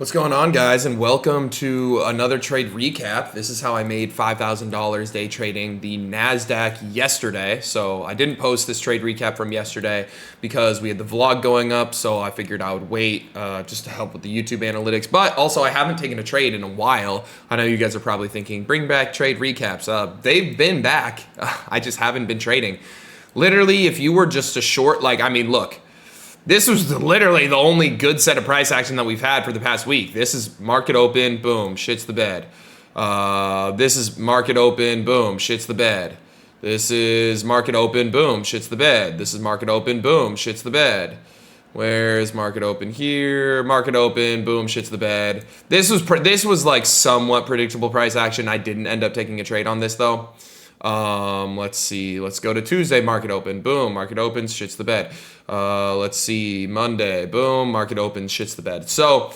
What's going on, guys, and welcome to another trade recap. This is how I made $5,000 day trading the NASDAQ yesterday. So I didn't post this trade recap from yesterday because we had the vlog going up, so I figured I would wait just to help with the YouTube analytics. But also, I haven't taken a trade in a while. I know you guys are probably thinking, bring back trade recaps. They've been back. I just haven't been trading. Literally, if you were just a short, look. This was literally the only good set of price action that we've had for the past week. This is market open, boom, shits the bed. This is market open, boom, shits the bed. This is market open, boom, shits the bed. This is market open, boom, shits the bed. Where's market open here? Market open, boom, shits the bed. This was like somewhat predictable price action. I didn't end up taking a trade on this though. Let's see. Let's go to Tuesday, market open. Boom, market opens, shits the bed. Let's see, Monday, boom, market opens, shits the bed. So,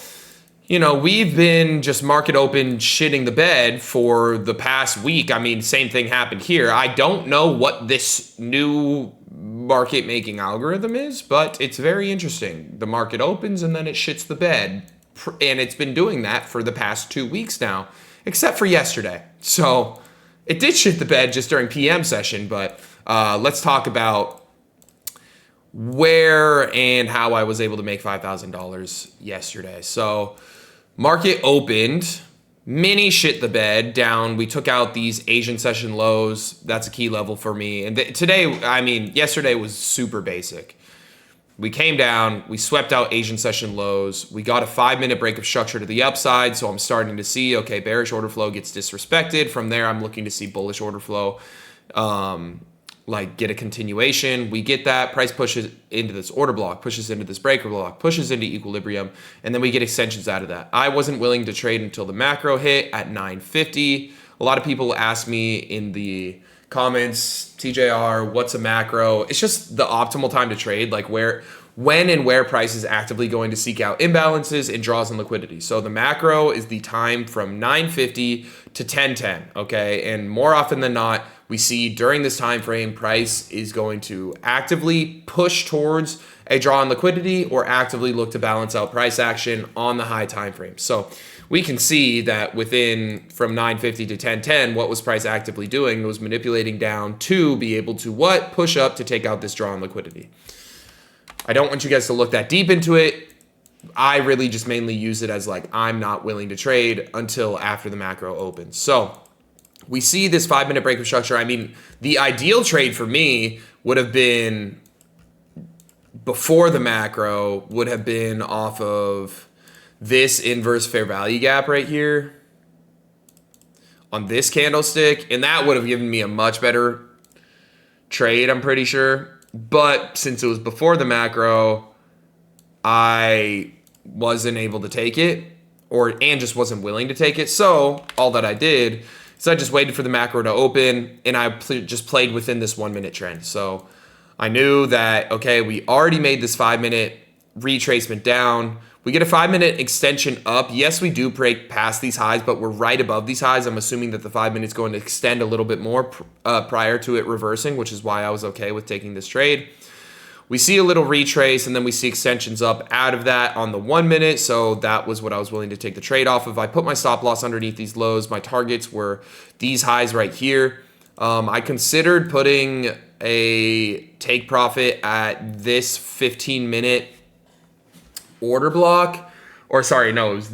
we've been just market open shitting the bed for the past week. I mean, same thing happened here. I don't know what this new market making algorithm is, but it's very interesting. The market opens and then it shits the bed. And it's been doing that for the past 2 weeks now, except for yesterday. So it did shit the bed just during PM session, but let's talk about where and how I was able to make $5,000 yesterday. So market opened, mini shit the bed down. We took out these Asian session lows. That's a key level for me. And yesterday was super basic. We came down, we swept out Asian session lows. We got a 5-minute break of structure to the upside. So I'm starting to see, okay, bearish order flow gets disrespected. From there, I'm looking to see bullish order flow, get a continuation. We get that, price pushes into this order block, pushes into this breaker block, pushes into equilibrium, and then we get extensions out of that. I wasn't willing to trade until the macro hit at 950. A lot of people ask me in the comments, TJR, what's a macro? It's just the optimal time to trade, like when and where price is actively going to seek out imbalances and draws in liquidity. So the macro is the time from 950 to 1010, okay? And more often than not, we see during this time frame, price is going to actively push towards a draw in liquidity or actively look to balance out price action on the high time frame. So we can see that from 950 to 1010, what was price actively doing? It was manipulating down to be able to push up to take out this draw in liquidity. I don't want you guys to look that deep into it. I really just mainly use it as I'm not willing to trade until after the macro opens. So we see this 5-minute break of structure. I mean, the ideal trade for me would have been before the macro, would have been off of this inverse fair value gap right here on this candlestick. And that would have given me a much better trade, I'm pretty sure. But since it was before the macro, I wasn't able to take it and just wasn't willing to take it. So all that I did is I just waited for the macro to open and I just played within this 1-minute trend. So I knew that, okay, we already made this 5-minute retracement down. We get a 5-minute extension up. Yes, we do break past these highs, but we're right above these highs. I'm assuming that the 5 minutes going to extend a little bit more prior to it reversing, which is why I was okay with taking this trade. We see a little retrace, and then we see extensions up out of that on the 1 minute. So that was what I was willing to take the trade off of. I put my stop loss underneath these lows. My targets were these highs right here. I considered putting a take profit at this 15-minute order block, it was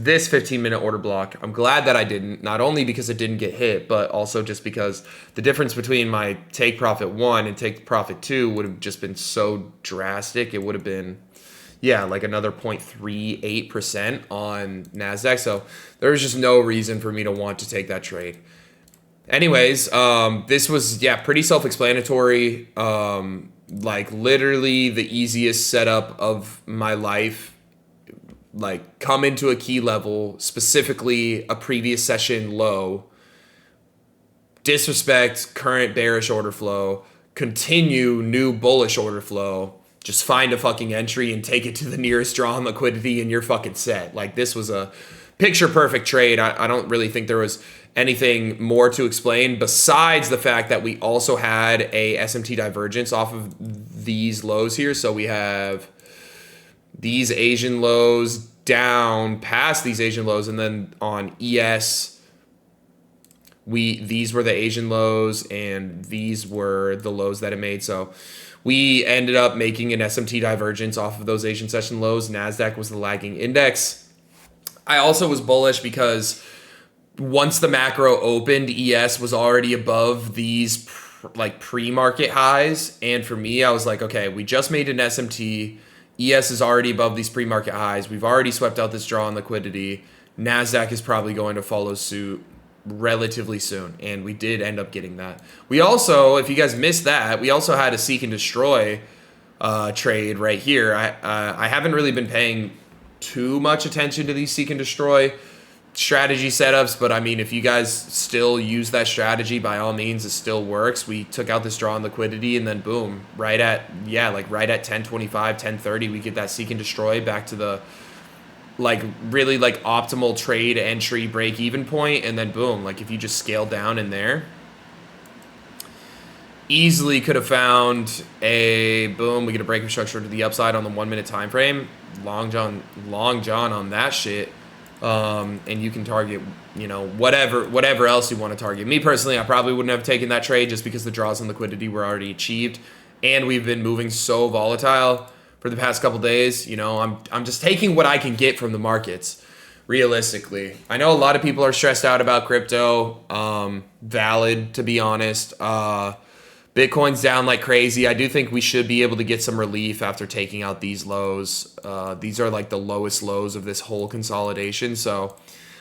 this 15-minute order block. I'm glad that I didn't, not only because it didn't get hit, but also just because the difference between my take profit 1 and take profit 2 would have just been so drastic. It would have been, another 0.38% on NASDAQ. So there was just no reason for me to want to take that trade. Anyways, this was, pretty self-explanatory. Literally the easiest setup of my life. Come into a key level, specifically a previous session low, disrespect current bearish order flow, continue new bullish order flow, just find a fucking entry and take it to the nearest draw on liquidity and you're fucking set. This was a picture perfect trade. I don't really think there was anything more to explain besides the fact that we also had a SMT divergence off of these lows here. So we have these Asian lows down past these Asian lows, and then on ES, these were the Asian lows, and these were the lows that it made. So we ended up making an SMT divergence off of those Asian session lows. NASDAQ was the lagging index. I also was bullish because once the macro opened, ES was already above these pre-market highs. And for me, I was like, okay, we just made an SMT. ES is already above these pre-market highs. We've already swept out this draw on liquidity. NASDAQ is probably going to follow suit relatively soon. And we did end up getting that. We also, if you guys missed that, we also had a seek and destroy trade right here. I haven't really been paying too much attention to these seek and destroy strategy setups, but I mean, if you guys still use that strategy, by all means, it still works. We took out this draw on liquidity, and then boom, right at 10:25, 10:30, we get that seek and destroy back to the really optimal trade entry break even point, and then boom, if you just scale down in there, easily could have found a boom. We get a breaking structure to the upside on the 1 minute time frame. Long John on that shit. And you can target, whatever else you want to target. Me personally, I probably wouldn't have taken that trade just because the draws and liquidity were already achieved, and we've been moving so volatile for the past couple days. I'm just taking what I can get from the markets. Realistically, I know a lot of people are stressed out about crypto. Valid, to be honest. Bitcoin's down like crazy. I do think we should be able to get some relief after taking out these lows. These are the lowest lows of this whole consolidation. So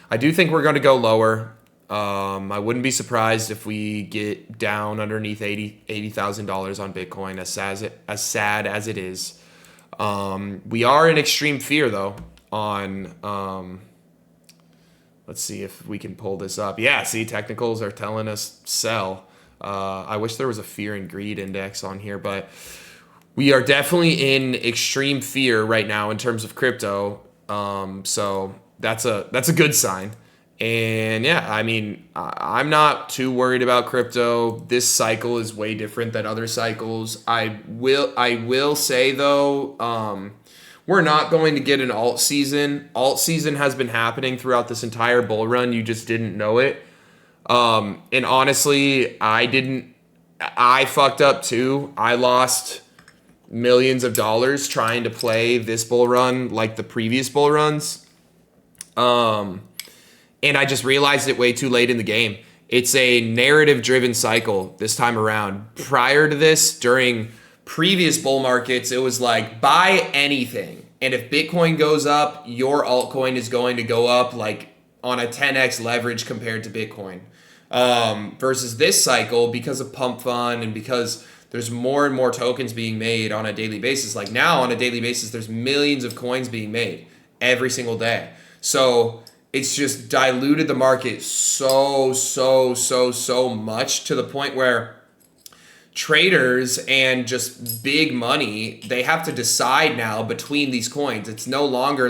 I do think we're going to go lower. I wouldn't be surprised if we get down underneath $80,000 on Bitcoin, as sad as it is. We are in extreme fear, though, on... let's see if we can pull this up. Yeah, see, technicals are telling us sell. I wish there was a fear and greed index on here, but we are definitely in extreme fear right now in terms of crypto. So that's a good sign. And yeah, I mean, I'm not too worried about crypto. This cycle is way different than other cycles. I will say though, we're not going to get an alt season. Alt season has been happening throughout this entire bull run. You just didn't know it. And honestly, I fucked up too. I lost millions of dollars trying to play this bull run like the previous bull runs. And I just realized it way too late in the game. It's a narrative driven cycle this time around. Prior to this, during previous bull markets, it was buy anything. And if Bitcoin goes up, your altcoin is going to go up on a 10x leverage compared to Bitcoin. Versus this cycle, because of pump fund and because there's more and more tokens being made on a daily basis. Now on a daily basis, there's millions of coins being made every single day. So it's just diluted the market so much to the point where traders and just big money, they have to decide now between these coins. It's no longer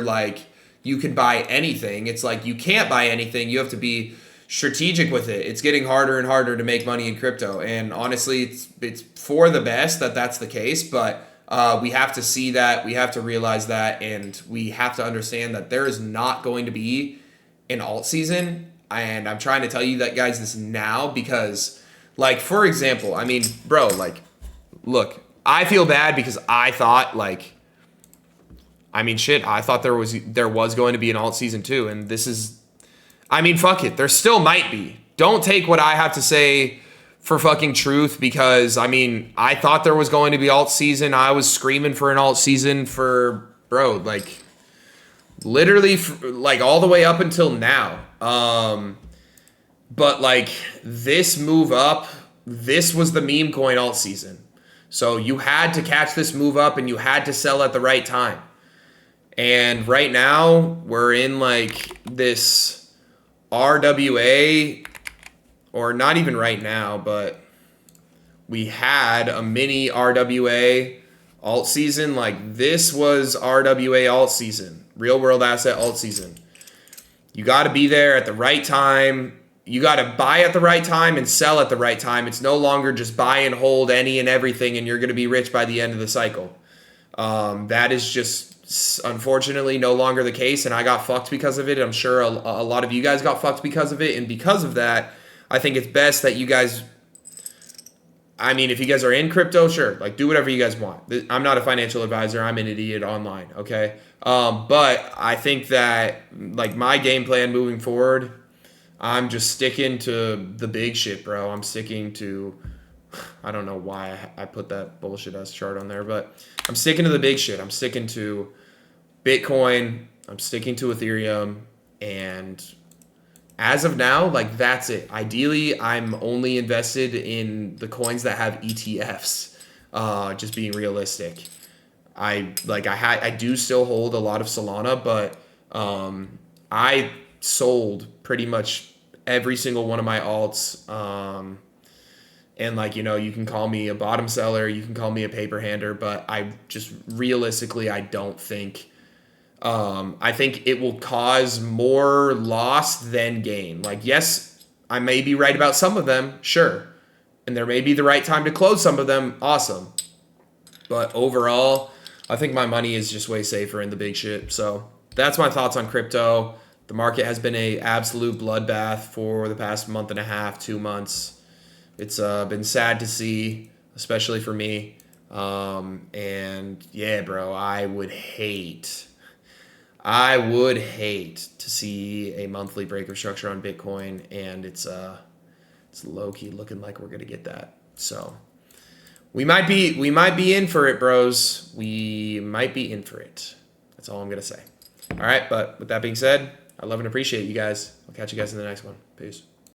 you can buy anything. It's you can't buy anything. You have to be strategic with it. It's getting harder and harder to make money in crypto. And honestly, it's for the best that that's the case. But we have to see that. We have to realize that. And we have to understand that there is not going to be an alt season. And I'm trying to tell you that, guys, this now because, for example, I mean, bro, look, I feel bad because I thought, I thought there was going to be an alt season too. And this is, fuck it. There still might be. Don't take what I have to say for fucking truth because, I thought there was going to be alt season. I was screaming for an alt season for, bro, literally, all the way up until now. But, this move up, this was the meme coin alt season. So you had to catch this move up and you had to sell at the right time. And right now, we're in, this RWA, or not even right now, but we had a mini RWA alt season. This was RWA alt season, real world asset alt season. You got to be there at the right time. You got to buy at the right time and sell at the right time. It's no longer just buy and hold any and everything and you're going to be rich by the end of the cycle. That is just unfortunately no longer the case, and I got fucked because of it. I'm sure a lot of you guys got fucked because of it, and because of that, I think it's best that you guys, I mean, if you guys are in crypto, sure, like do whatever you guys want. I'm not a financial advisor. I'm an idiot online, okay? But I think that like my game plan moving forward, I'm just sticking to the big shit, bro. I'm sticking to, I don't know why I put that bullshit ass chart on there, but I'm sticking to the big shit. I'm sticking to Bitcoin. I'm sticking to Ethereum. And as of now, like that's it. Ideally, I'm only invested in the coins that have ETFs. Just being realistic. I do still hold a lot of Solana, but I sold pretty much every single one of my alts. And like, you know, you can call me a bottom seller, you can call me a paper hander, but I just realistically, I don't think, I think it will cause more loss than gain. Like, yes, I may be right about some of them, sure. And there may be the right time to close some of them, awesome. But overall, I think my money is just way safer in the big shit. So that's my thoughts on crypto. The market has been a absolute bloodbath for the past month and a half, 2 months. It's been sad to see, especially for me. And yeah, bro, I would hate to see a monthly breaker structure on Bitcoin, and it's low key looking like we're gonna get that. So we might be in for it, bros. We might be in for it. That's all I'm gonna say. All right, but with that being said, I love and appreciate you guys. I'll catch you guys in the next one. Peace.